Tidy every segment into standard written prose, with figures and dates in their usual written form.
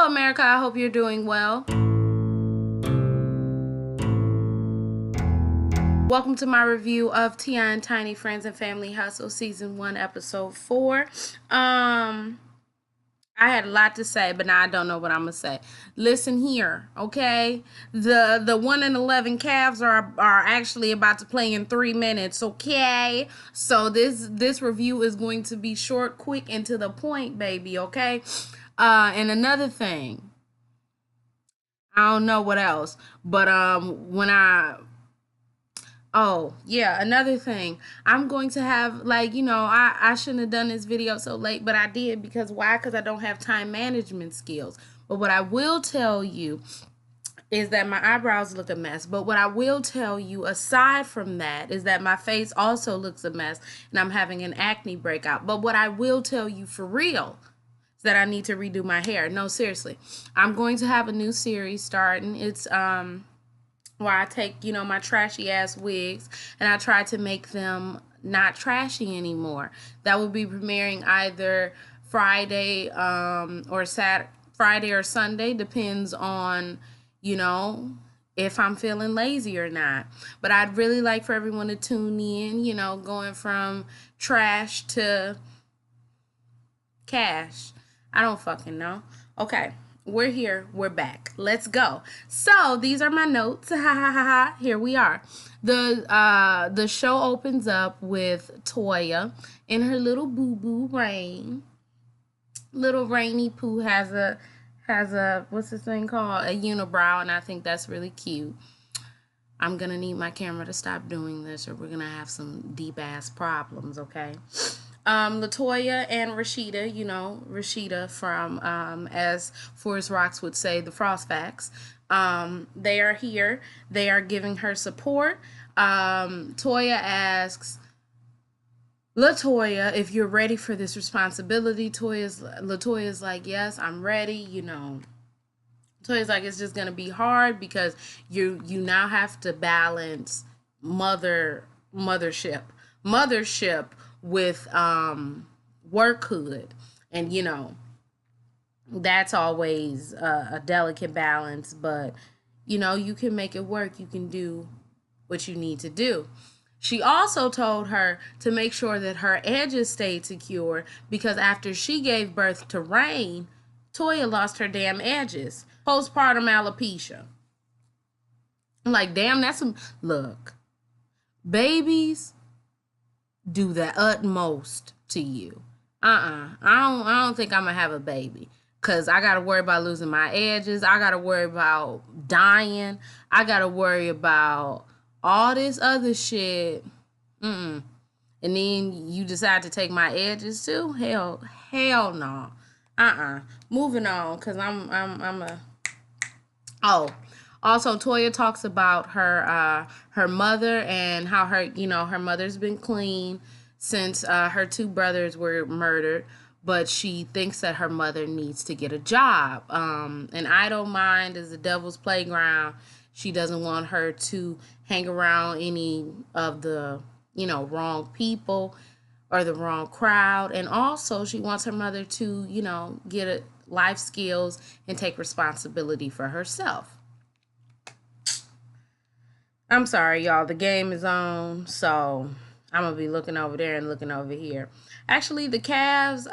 Hello, America. I hope you're doing well. Welcome to my review of Tia and Tiny Friends and Family Hustle Season 1, Episode 4. I had a lot to say, but now I don't know what I'm gonna say. Listen here, okay? The 1-11 Cavs are actually about to play in 3 minutes, okay? So this review is going to be short, quick, and to the point, baby, okay? And another thing, I don't know what else, but oh, yeah, another thing. I'm going to have, I shouldn't have done this video so late, but I did because why? Because I don't have time management skills. But what I will tell you is that my eyebrows look a mess. But what I will tell you, aside from that, is that my face also looks a mess and I'm having an acne breakout. But what I will tell you for real is that I need to redo my hair. No, seriously. I'm going to have a new series starting. It's, where I take, my trashy ass wigs and I try to make them not trashy anymore. That will be premiering either Friday Friday or Sunday, depends on, if I'm feeling lazy or not. But I'd really like for everyone to tune in, going from trash to cash. I don't fucking know. Okay. We're here. We're back. Let's go. So these are my notes. Ha ha ha ha. Here we are. The show opens up with Toya in her little boo boo rain. Little Rainy Pooh has a what's this thing called? A unibrow, and I think that's really cute. I'm gonna need my camera to stop doing this, or we're gonna have some deep ass problems. Okay. Latoya and Rashida, Rashida from, as Forrest Rocks would say, the Frost Facts. They are here. They are giving her support. Toya asks Latoya if you're ready for this responsibility. Latoya's like, yes, I'm ready. Toya's like, it's just gonna be hard because you now have to balance mothership with workhood, and that's always a delicate balance, but you can make it work. You can do what you need to do. She also told her to make sure that her edges stayed secure because after she gave birth to Rain, Toya lost her damn edges. Postpartum alopecia. I'm like, damn, that's some. Look, babies do the utmost to you. I don't think I'm gonna have a baby. Cause I gotta worry about losing my edges. I gotta worry about dying. I gotta worry about all this other shit. And then you decide to take my edges too? Hell no. Moving on, cause I'm a. Oh, also Toya talks about her mother and how her mother's been clean since her two brothers were murdered, but she thinks that her mother needs to get a job. An idle mind is the devil's playground. She doesn't want her to hang around any of the wrong people or the wrong crowd, and also she wants her mother to get life skills and take responsibility for herself. I'm sorry, y'all. The game is on, so I'm gonna be looking over there and looking over here. Actually, the Cavs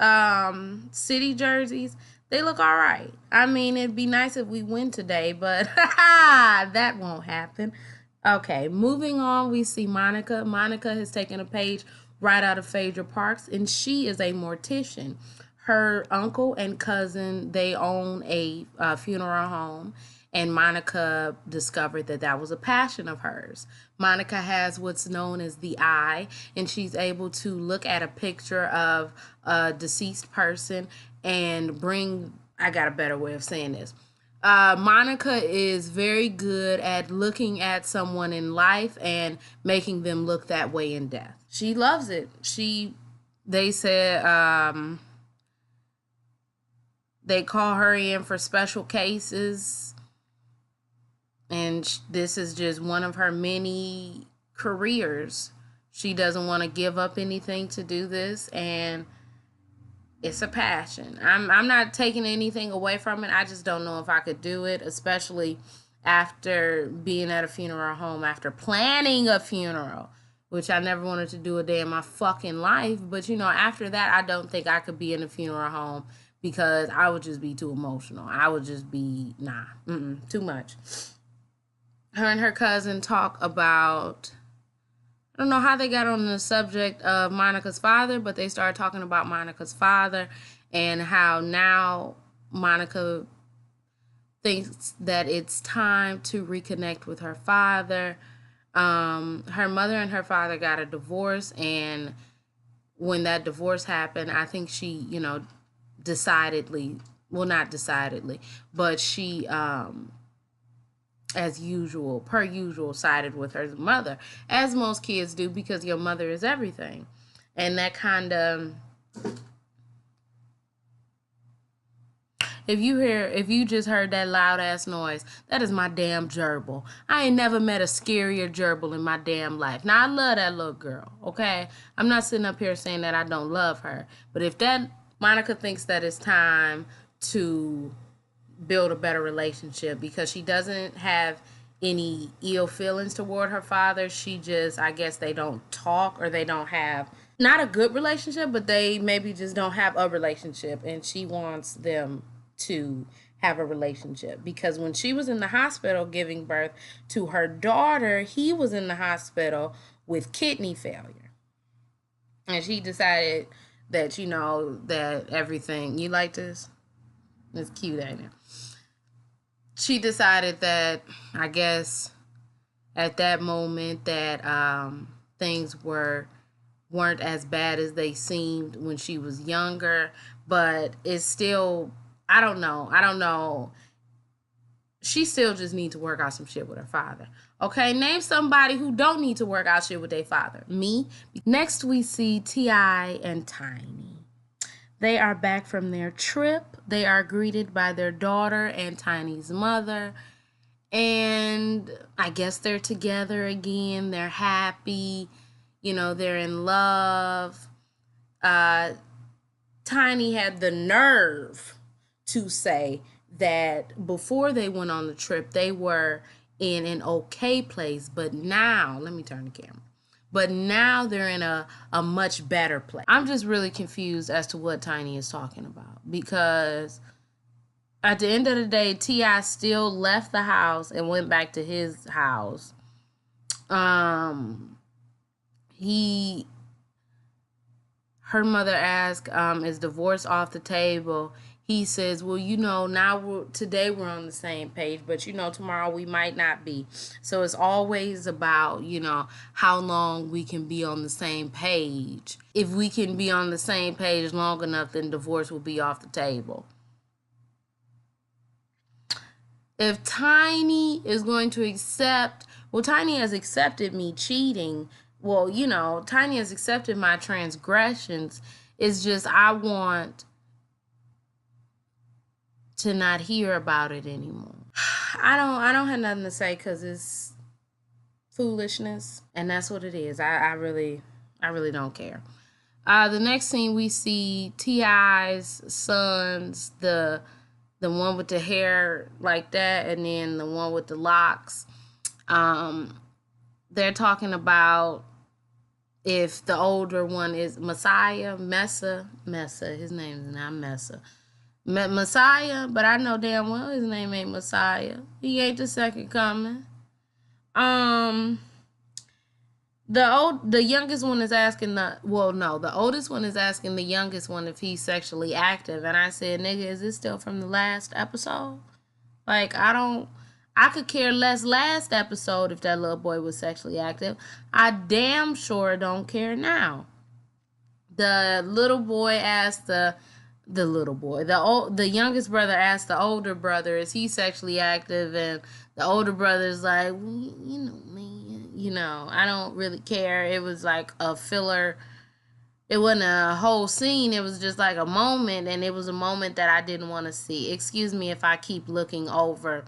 city jerseys, they look all right. I mean, it'd be nice if we win today, but that won't happen. Okay, moving on, we see Monica. Monica has taken a page right out of Phaedra Parks, and she is a mortician. Her uncle and cousin, they own a funeral home, and Monica discovered that that was a passion of hers. Monica has what's known as the eye, and she's able to look at a picture of a deceased person and I got a better way of saying this. Monica is very good at looking at someone in life and making them look that way in death. She loves it. They said, they call her in for special cases, and this is just one of her many careers. She doesn't want to give up anything to do this, and It's a passion. I'm not taking anything away from it. I just don't know if I could do it, especially after being at a funeral home, after planning a funeral, which I never wanted to do a day in my fucking life. But after that, I don't think I could be in a funeral home because I would just be too emotional. I would just be too much. Her and her cousin talk about, I don't know how they got on the subject of Monica's father, but they started talking about Monica's father and how now Monica thinks that it's time to reconnect with her father. Her mother and her father got a divorce, and when that divorce happened, I think she, decidedly, well, not decidedly, but she, as usual, per usual, sided with her mother, as most kids do, because your mother is everything. And that kind of, if you just heard that loud ass noise, that is my damn gerbil. I ain't never met a scarier gerbil in my damn life. Now, I love that little girl, okay? I'm not sitting up here saying that I don't love her. But if that Monica thinks that it's time to build a better relationship because she doesn't have any ill feelings toward her father. She just, I guess they don't talk, or they don't have, not a good relationship, but they maybe just don't have a relationship, and she wants them to have a relationship because when she was in the hospital giving birth to her daughter, he was in the hospital with kidney failure. And she decided that, that everything, you like this? It's cute, ain't it? She decided that, I guess, at that moment that things weren't as bad as they seemed when she was younger, but it's still, I don't know. She still just needs to work out some shit with her father. Okay, name somebody who don't need to work out shit with their father. Me. Next we see T.I. and Tiny. They are back from their trip. They are greeted by their daughter and Tiny's mother. And I guess they're together again. They're happy. They're in love. Uh, Tiny had the nerve to say that before they went on the trip, they were in an okay place. But now, let me turn the camera. But now they're in a much better place. I'm just really confused as to what Tiny is talking about because at the end of the day, T.I. still left the house and went back to his house. Her mother asked, is divorce off the table? He says, well, now today we're on the same page, but tomorrow we might not be. So it's always about, how long we can be on the same page. If we can be on the same page long enough, then divorce will be off the table. If Tiny is going to accept, well, Tiny has accepted me cheating. Well, Tiny has accepted my transgressions. It's just I want to not hear about it anymore. I don't have nothing to say because it's foolishness, and that's what it is. I really don't care. The next scene we see T.I.'s sons, the one with the hair like that, and then the one with the locks. They're talking about if the older one is Messiah, Messa. His name is not Messa. Messiah, but I know damn well his name ain't Messiah. He ain't the second coming. The youngest one is asking the oldest one is asking the youngest one if he's sexually active, and I said, nigga, is this still from the last episode? Like, I could care less last episode if that little boy was sexually active. I damn sure don't care now. The little boy asked the youngest brother asked the older brother, is he sexually active? And the older brother's like, well, man, I don't really care. It was like a filler. It wasn't a whole scene. It was just like a moment, and it was a moment that I didn't want to see. Excuse me if I keep looking over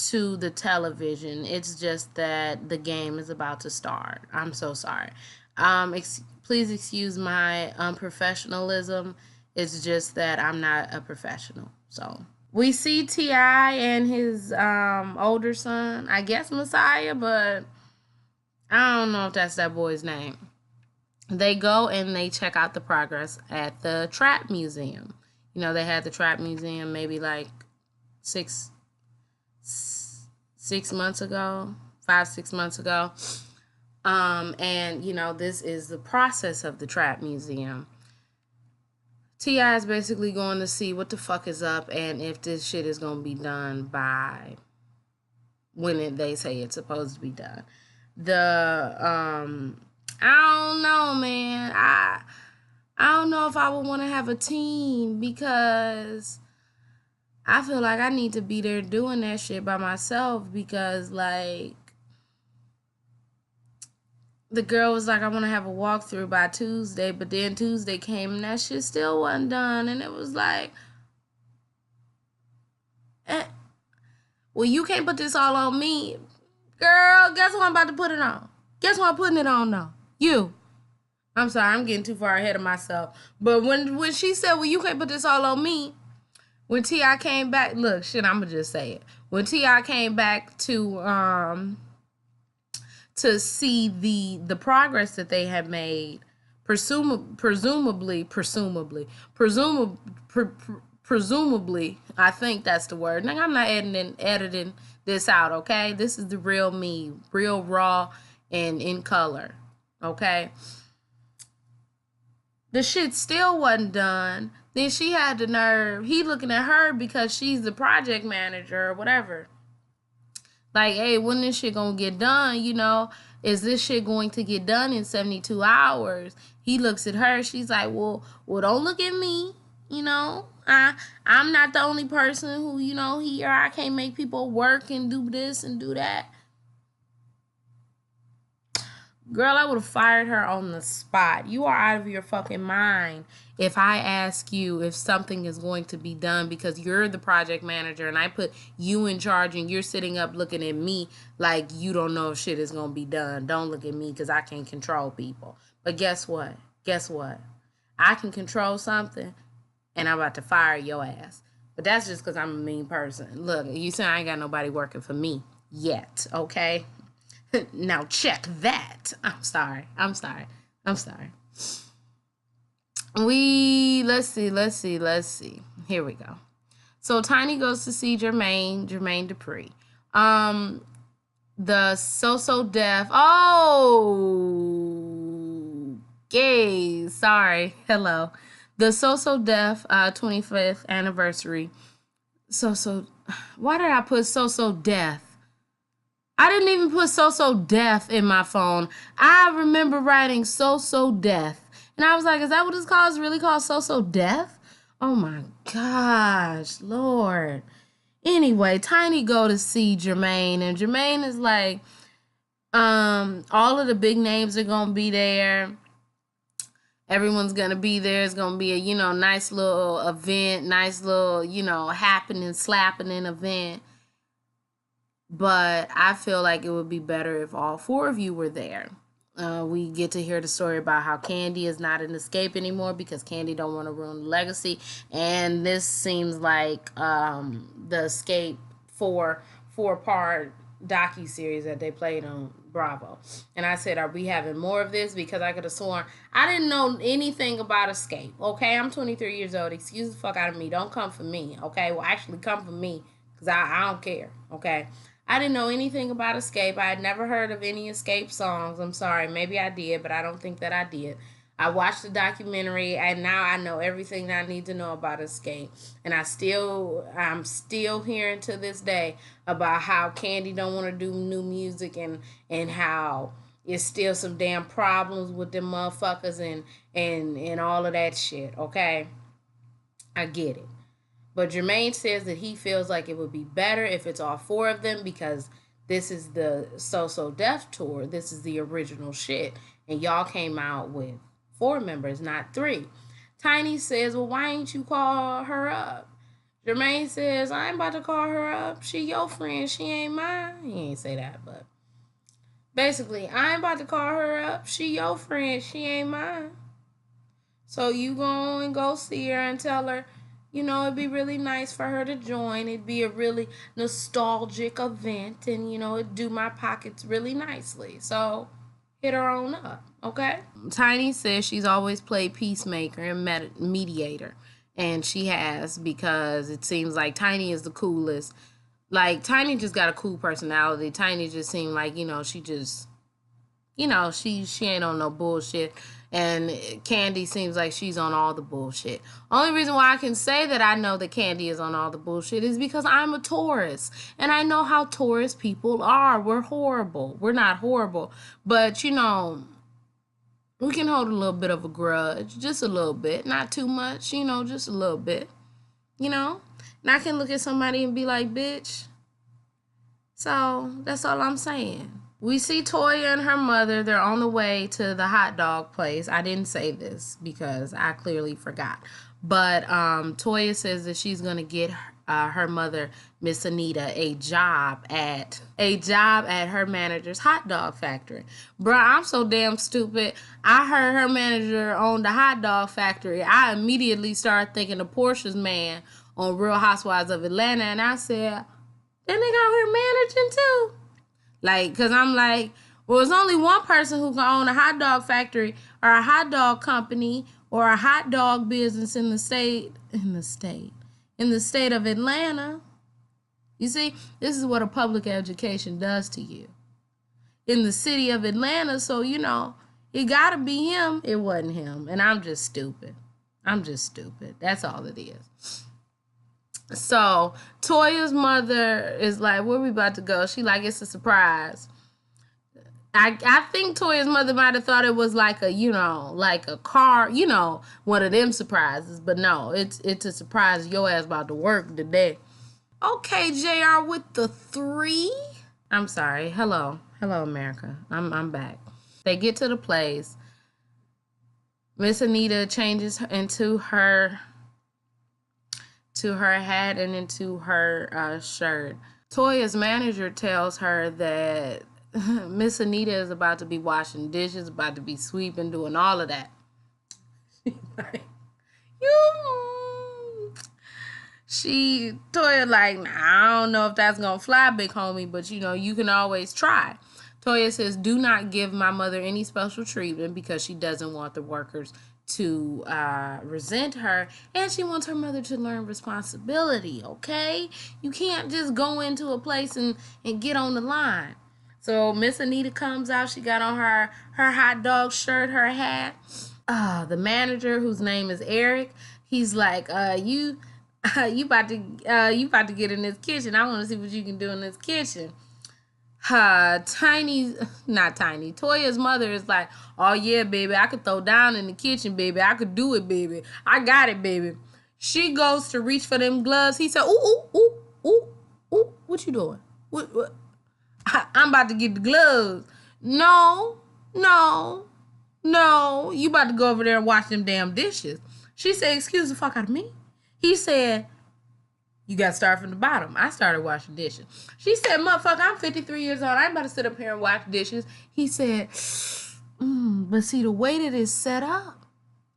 to the television. It's just that the game is about to start. I'm so sorry. Please excuse my unprofessionalism. It's just that I'm not a professional. So we see T.I. and his older son, I guess Messiah, but I don't know if that's that boy's name. They go and they check out the progress at the Trap Museum. You know, they had the Trap Museum maybe like six months ago, 5-6 months ago. And you know, this is the process of the Trap Museum. T.I. is basically going to see what the fuck is up and if this shit is going to be done by when they say it's supposed to be done. I don't know, man. I don't know if I would want to have a team because I feel like I need to be there doing that shit by myself because, like, the girl was like, I want to have a walkthrough by Tuesday, but then Tuesday came and that shit still wasn't done. And it was like, well, you can't put this all on me. Girl, guess what I'm about to put it on? Guess what I'm putting it on now? You. I'm sorry, I'm getting too far ahead of myself. But when she said, well, you can't put this all on me, when T.I. came back, look, shit, I'm going to just say it. When T.I. came back to see the progress that they had made, presumably, I think that's the word. Now, I'm not editing this out, okay? This is the real me, real raw and in color, okay? The shit still wasn't done. Then she had the nerve. He looking at her because she's the project manager or whatever. Like, hey, when this shit gonna get done, you know? Is this shit going to get done in 72 hours? He looks at her. She's like, well, don't look at me. You know, I'm not the only person who, you know, here I can't make people work and do this and do that. Girl, I would have fired her on the spot. You are out of your fucking mind if I ask you if something is going to be done because you're the project manager and I put you in charge and you're sitting up looking at me like you don't know if shit is going to be done. Don't look at me because I can't control people. But guess what? I can control something and I'm about to fire your ass. But that's just because I'm a mean person. Look, you say I ain't got nobody working for me yet, okay? Now check that. I'm sorry. Let's see. Here we go. So Tiny goes to see Jermaine Dupri. The So Def. Oh, gay. Sorry. Hello. The So Def 25th anniversary. Why did I put So Death? I didn't even put So Death in my phone. I remember writing So Death. And I was like, is that what it's called? It's really called So Death? Oh my gosh, Lord. Anyway, Tiny go to see Jermaine. And Jermaine is like, all of the big names are going to be there. Everyone's going to be there. It's going to be a, you know, nice little event. Nice little, you know, happening, slapping event. But I feel like it would be better if all four of you were there. We get to hear the story about how Kandi is not an Escape anymore because Kandi don't want to ruin the legacy. And this seems like the Escape four-part docu-series that they played on Bravo. And I said, are we having more of this? Because I could have sworn I didn't know anything about Escape. Okay, I'm 23 years old. Excuse the fuck out of me. Don't come for me. Okay, well, actually come for me because I don't care. Okay. I didn't know anything about Escape. I had never heard of any Escape songs. I'm sorry. Maybe I did, but I don't think that I did. I watched the documentary, and now I know everything I need to know about Escape. And I'm still hearing to this day about how Kandi don't want to do new music and how it's still some damn problems with them motherfuckers and all of that shit, okay? I get it. But Jermaine says that he feels like it would be better if it's all four of them because this is the So Def tour. This is the original shit. And y'all came out with 4 members, not 3. Tiny says, well, why ain't you call her up? Jermaine says, I ain't about to call her up. She your friend. She ain't mine. He ain't say that, but basically, I ain't about to call her up. She your friend. She ain't mine. So you go and go see her and tell her, it'd be really nice for her to join. It'd be a really nostalgic event, and it'd do my pockets really nicely. So hit her on up, okay? Tiny says she's always played peacemaker and mediator, and she has, because it seems like Tiny is the coolest. Like, Tiny just got a cool personality. Tiny just seemed like, she just, she ain't on no bullshit. And Kandi seems like she's on all the bullshit. Only reason why I can say that I know that Kandi is on all the bullshit is because I'm a Taurus. And I know how Taurus people are. We're horrible. We're not horrible. But, we can hold a little bit of a grudge. Just a little bit. Not too much, just a little bit. And I can look at somebody and be like, bitch. So, that's all I'm saying. We see Toya and her mother. They're on the way to the hot dog place. I didn't say this because I clearly forgot. But Toya says that she's going to get her mother, Miss Anita, a job at her manager's hot dog factory. Bruh, I'm so damn stupid. I heard her manager owned the hot dog factory. I immediately started thinking of Portia's man on Real Housewives of Atlanta. And I said, that nigga out here managing too. Like, because I'm like, well, there's only one person who can own a hot dog factory or a hot dog company or a hot dog business in the state of Atlanta. You see, this is what a public education does to you. In the city of Atlanta, so, it gotta be him. It wasn't him. And I'm just stupid. That's all it is. So Toya's mother is like, where we about to go? She like, it's a surprise. I think Toya's mother might have thought it was like a, like a car, one of them surprises. But no, it's a surprise. Your ass about to work today. Okay, JR with the 3. I'm sorry. Hello, America. I'm back. They get to the place. Miss Anita changes into her hat and into her shirt. Toya's manager tells her that Miss Anita is about to be washing dishes, about to be sweeping, doing all of that. Toya like, nah, I don't know if that's gonna fly, big homie, but you can always try. Toya says, do not give my mother any special treatment because she doesn't want the workers to resent her, and she wants her mother to learn responsibility, okay? You can't just go into a place and get on the line. So Miss Anita comes out. She got on her hot dog shirt, her hat. The manager, whose name is Eric, he's like, you about to get in this kitchen. I want to see what you can do in this kitchen. Toya's mother is like, oh yeah, baby, I could throw down in the kitchen, baby. I could do it, baby. I got it, baby. She goes to reach for them gloves. He said, ooh, what you doing? What? I'm about to get the gloves. No, you about to go over there and wash them damn dishes. She said, excuse the fuck out of me. He said, you got to start from the bottom. I started washing dishes. She said, motherfucker, I'm 53 years old. I ain't about to sit up here and wash dishes. He said, but see, the way that it's set up,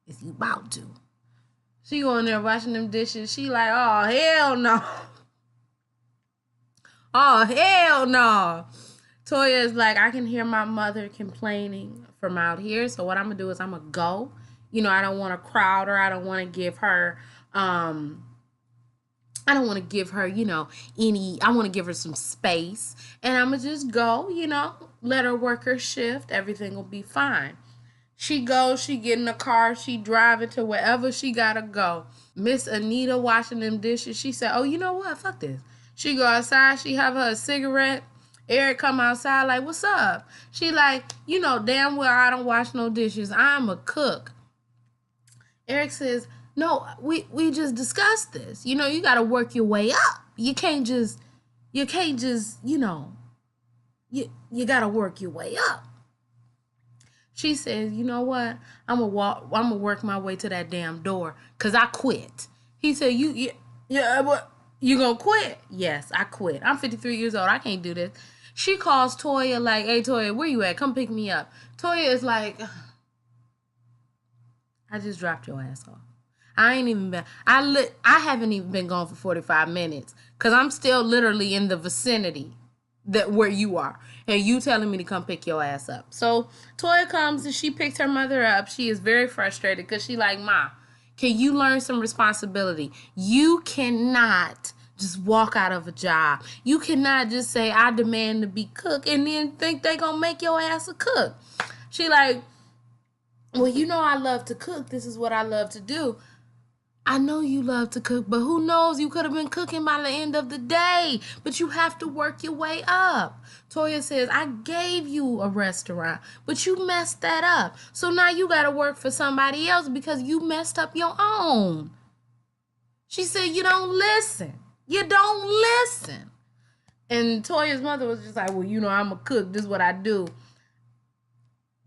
is you about to. She going there washing them dishes. She like, oh, hell no. Oh, hell no. Toya is like, I can hear my mother complaining from out here. So what I'm going to do is I'm going to go. I don't want to crowd her. I don't want to give her... I don't want to give her, I want to give her some space. And I'm going to just go, let her work her shift. Everything will be fine. She goes, she get in the car, she driving to wherever she got to go. Miss Anita washing them dishes. She said, oh, you know what? Fuck this. She go outside, she have her a cigarette. Eric come outside like, what's up? She like, damn well I don't wash no dishes. I'm a cook. Eric says, no, we just discussed this. You got to work your way up. You can't just, you got to work your way up. She says, you know what? I'm going to work my way to that damn door because I quit. He said, what? You going to quit? Yes, I quit. I'm 53 years old. I can't do this. She calls Toya like, hey, Toya, where you at? Come pick me up. Toya is like... I just dropped your ass off. I ain't even been. I haven't even been gone for 45 minutes because I'm still literally in the vicinity that where you are, and you telling me to come pick your ass up. So Toya comes and she picks her mother up. She is very frustrated because she like, Ma, can you learn some responsibility? You cannot just walk out of a job. You cannot just say I demand to be cook and then think they gonna make your ass a cook. She like, well, you know I love to cook. This is what I love to do. I know you love to cook, but who knows? You could have been cooking by the end of the day. But you have to work your way up. Toya says, I gave you a restaurant, but you messed that up. So now you got to work for somebody else because you messed up your own. She said, you don't listen. You don't listen. And Toya's mother was just like, well, you know, I'm a cook. This is what I do.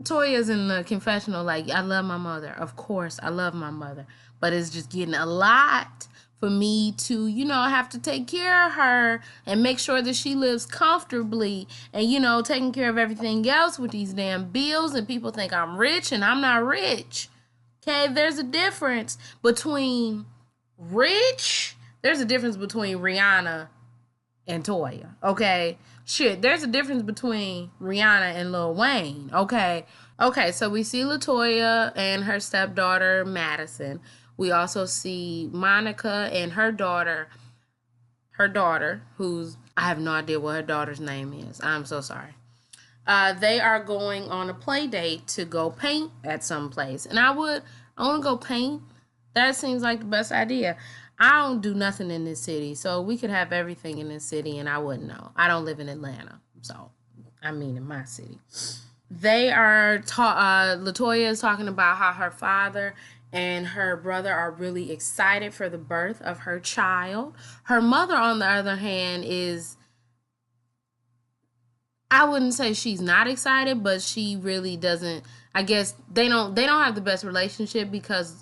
Toya's in the confessional like, I love my mother. Of course, I love my mother. But it's just getting a lot for me to, you know, have to take care of her and make sure that she lives comfortably and, you know, taking care of everything else with these damn bills. And people think I'm rich and I'm not rich. Okay, there's a difference between rich. There's a difference between Rihanna and Toya, okay? Shit, there's a difference between Rihanna and Lil Wayne, okay? Okay, so we see LaToya and her stepdaughter, Madison. We also see Monica and her daughter, who's, I have no idea what her daughter's name is. I'm so sorry. They are going on a play date to go paint at some place. And I want to go paint. That seems like the best idea. I don't do nothing in this city, so we could have everything in this city and I wouldn't know. I don't live in Atlanta, so I mean in my city. They are, LaToya is talking about how her father and her brother are really excited for the birth of her child. Her mother, on the other hand, is, I wouldn't say she's not excited, but she really doesn't. I guess they don't have the best relationship because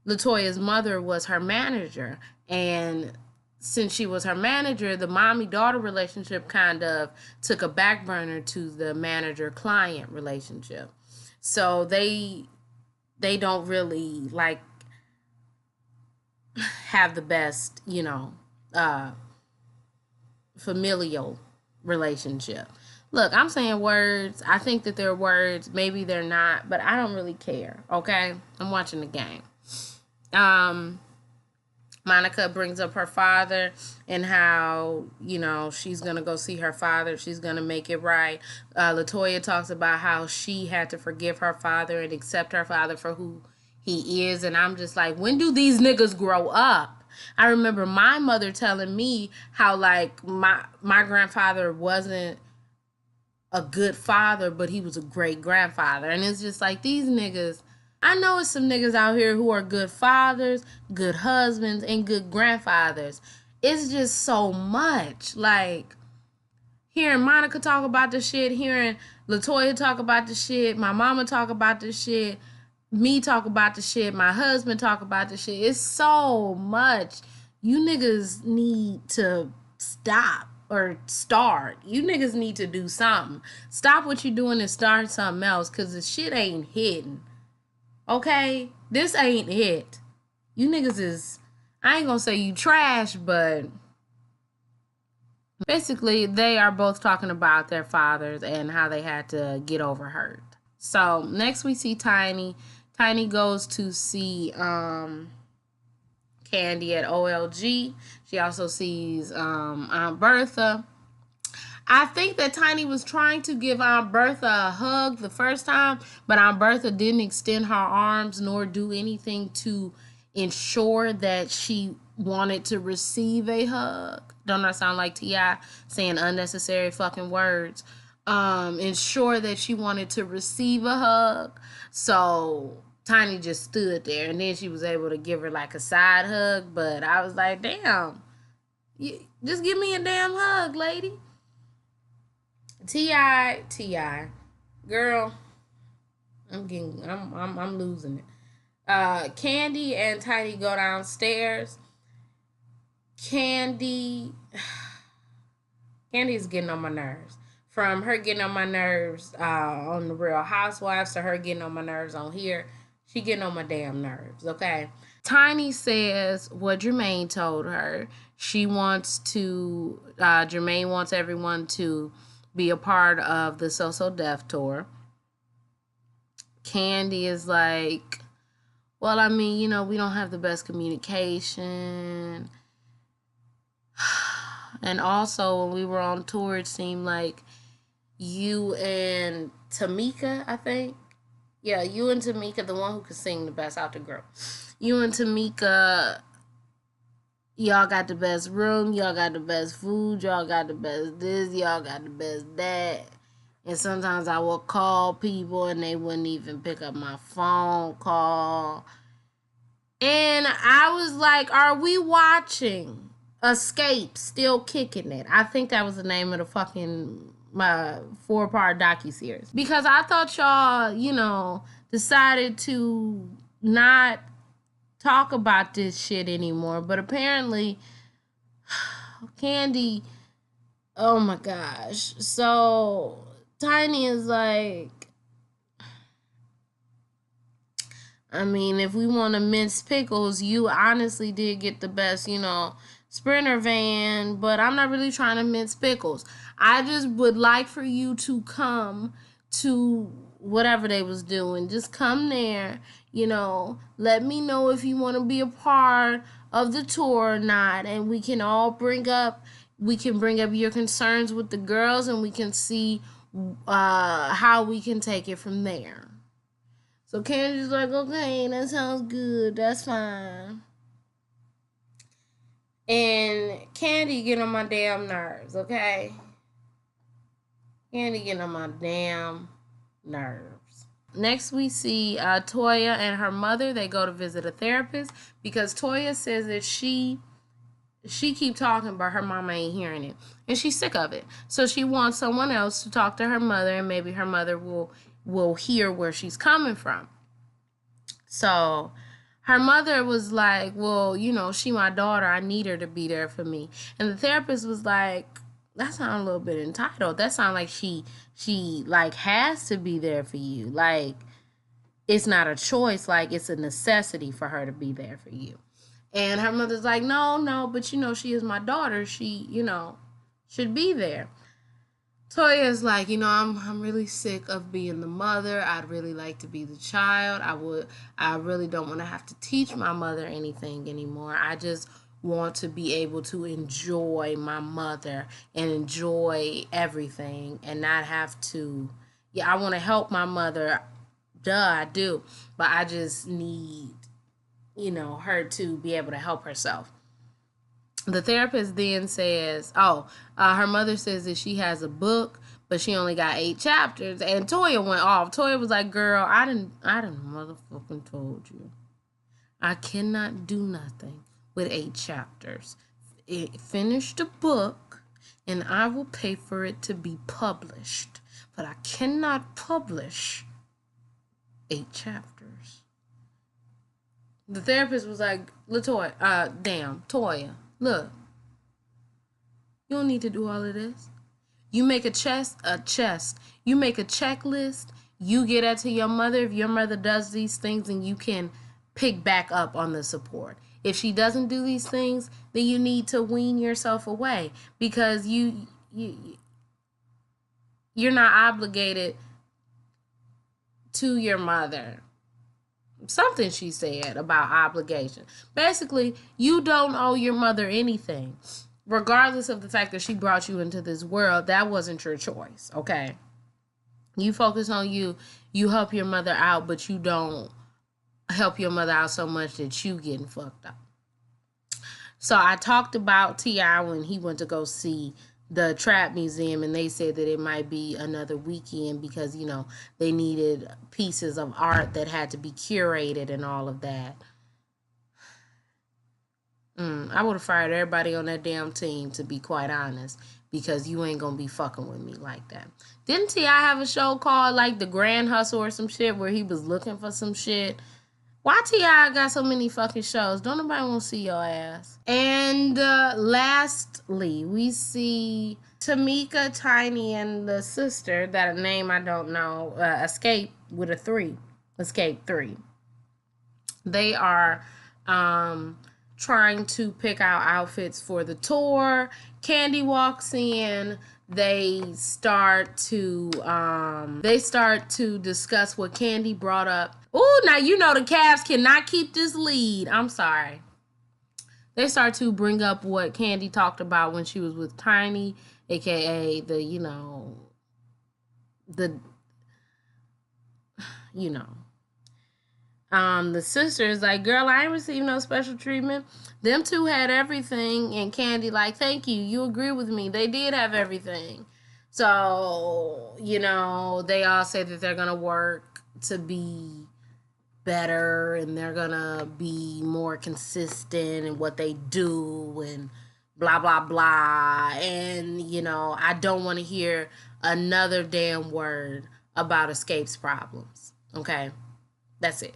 LaToya's mother was her manager, and since she was her manager, the mommy-daughter relationship kind of took a back burner to the manager-client relationship. So they don't really like have the best, you know, familial relationship. Look, I'm saying words. I think that they're words. Maybe they're not, but I don't really care. Okay, I'm watching the game. Monica brings up her father and how, you know, she's going to go see her father. She's going to make it right. LaToya talks about how she had to forgive her father and accept her father for who he is. And I'm just like, when do these niggas grow up? I remember my mother telling me how, like, my grandfather wasn't a good father, but he was a great grandfather. And it's just like, these niggas, I know it's some niggas out here who are good fathers, good husbands, and good grandfathers. It's just so much. Like, hearing Monica talk about the shit, hearing LaToya talk about the shit, my mama talk about the shit, me talk about the shit, my husband talk about the shit. It's so much. You niggas need to stop or start. You niggas need to do something. Stop what you're doing and start something else, because the shit ain't hitting. Okay? This ain't it. You niggas is, I ain't gonna say you trash, but basically they are both talking about their fathers and how they had to get over hurt. So next we see Tiny. Tiny goes to see Candy at OLG. She also sees Aunt Bertha. I think that Tiny was trying to give Aunt Bertha a hug the first time, but Aunt Bertha didn't extend her arms nor do anything to ensure that she wanted to receive a hug. Don't that sound like T.I. saying unnecessary fucking words? Ensure that she wanted to receive a hug. So Tiny just stood there, and then she was able to give her like a side hug, but I was like, damn, just give me a damn hug, lady. T.I. Girl, I'm losing it. Candy and Tiny go downstairs. Candy's getting on my nerves. From her getting on my nerves on the Real Housewives to her getting on my nerves on here. She getting on my damn nerves, okay? Tiny says what Jermaine told her. She wants to, Jermaine wants everyone to be a part of the So So Def tour. Kandi is like, well, I mean, you know, we don't have the best communication. And also, when we were on tour, it seemed like you and Tamika, I think. Yeah, you and Tamika, the one who could sing the best out the group. You and Tamika, y'all got the best room, y'all got the best food, y'all got the best this, y'all got the best that. And sometimes I would call people and they wouldn't even pick up my phone call. And I was like, are we watching Escape Still Kicking It? I think that was the name of the fucking my 4-part docuseries. Because I thought y'all, you know, decided to not talk about this shit anymore. But apparently, Kandi, oh my gosh. So Tiny is like, I mean, if we want to mince pickles, you honestly did get the best, you know, Sprinter van, but I'm not really trying to mince pickles. I just would like for you to come to whatever they was doing. Just come there, you know, let me know if you want to be a part of the tour or not, and we can all bring up your concerns with the girls, and we can see how we can take it from there. So Candy's like, okay, that sounds good. That's fine. And Kandi get on my damn nerves, okay? Kandi get on my damn nerves. Next we see Toya and her mother. They go to visit a therapist because Toya says that she keep talking but her mama ain't hearing it. And she's sick of it. So she wants someone else to talk to her mother, and maybe her mother will hear where she's coming from. So her mother was like, well, you know, she my daughter. I need her to be there for me. And the therapist was like, that sounds a little bit entitled. That sounds like she like has to be there for you. Like, it's not a choice. Like, it's a necessity for her to be there for you. And her mother's like, no, but you know, she is my daughter. She, you know, should be there. Toya's like, you know, I'm really sick of being the mother. I'd really like to be the child. I really don't want to have to teach my mother anything anymore. I just want to be able to enjoy my mother and enjoy everything and not have to, yeah, I want to help my mother. Duh, I do. But I just need, you know, her to be able to help herself. The therapist then says, her mother says that she has a book, but she only got 8 chapters. And Toya went off. Toya was like, girl, I didn't motherfucking told you. I cannot do nothing with 8 chapters. Finish the book, and I will pay for it to be published. But I cannot publish 8 chapters. The therapist was like, Toya, look, you don't need to do all of this. You make a chest. You make a checklist. You get that to your mother. If your mother does these things, then you can pick back up on the support. If she doesn't do these things, then you need to wean yourself away because you're not obligated to your mother. Something she said about obligation. Basically, you don't owe your mother anything. Regardless of the fact that she brought you into this world, that wasn't your choice, okay? You focus on you. You help your mother out, but you don't help your mother out so much that you getting fucked up. So I talked about T.I. when he went to go see the Trap Museum, and they said that it might be another weekend because, you know, they needed pieces of art that had to be curated and all of that. I would have fired everybody on that damn team, to be quite honest, because you ain't gonna be fucking with me like that. Didn't T.I. have a show called like The Grand Hustle or some shit where he was looking for some shit? Why T.I. got so many fucking shows? Don't nobody want to see your ass. And lastly, we see Tamika, Tiny, and the sister, that a name I don't know, Escape with a 3. Escape 3. They are trying to pick out outfits for the tour. Kandi walks in. They start to discuss what Kandi brought up. Ooh, now you know the Cavs cannot keep this lead. I'm sorry. They start to bring up what Kandi talked about when she was with Tiny, aka the the sister is like, girl, I ain't received no special treatment. Them two had everything, and Kandi like, thank you. You agree with me. They did have everything. So, they all say that they're gonna work to be better and they're gonna be more consistent in what they do and blah blah blah. And I don't want to hear another damn word about Escape's problems. Okay? That's it.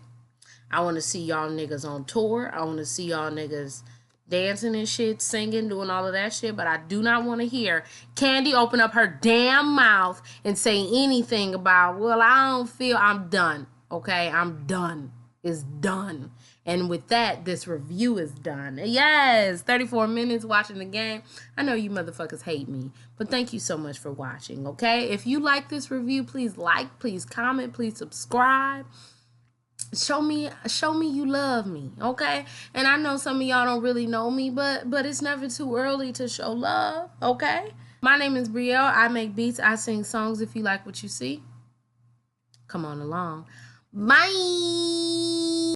I want to see y'all niggas on tour. I want to see y'all niggas dancing and shit, singing, doing all of that shit. But I do not want to hear Kandi open up her damn mouth and say anything about, well, I don't feel. I'm done. Okay? I'm done. It's done. And with that, this review is done. Yes, 34 minutes watching the game. I know you motherfuckers hate me, but thank you so much for watching, okay? If you like this review, please like, please comment, please subscribe. Show me you love me, okay? And I know some of y'all don't really know me, but it's never too early to show love, okay? My name is Brielle. I make beats. I sing songs. If you like what you see, come on along. Bye.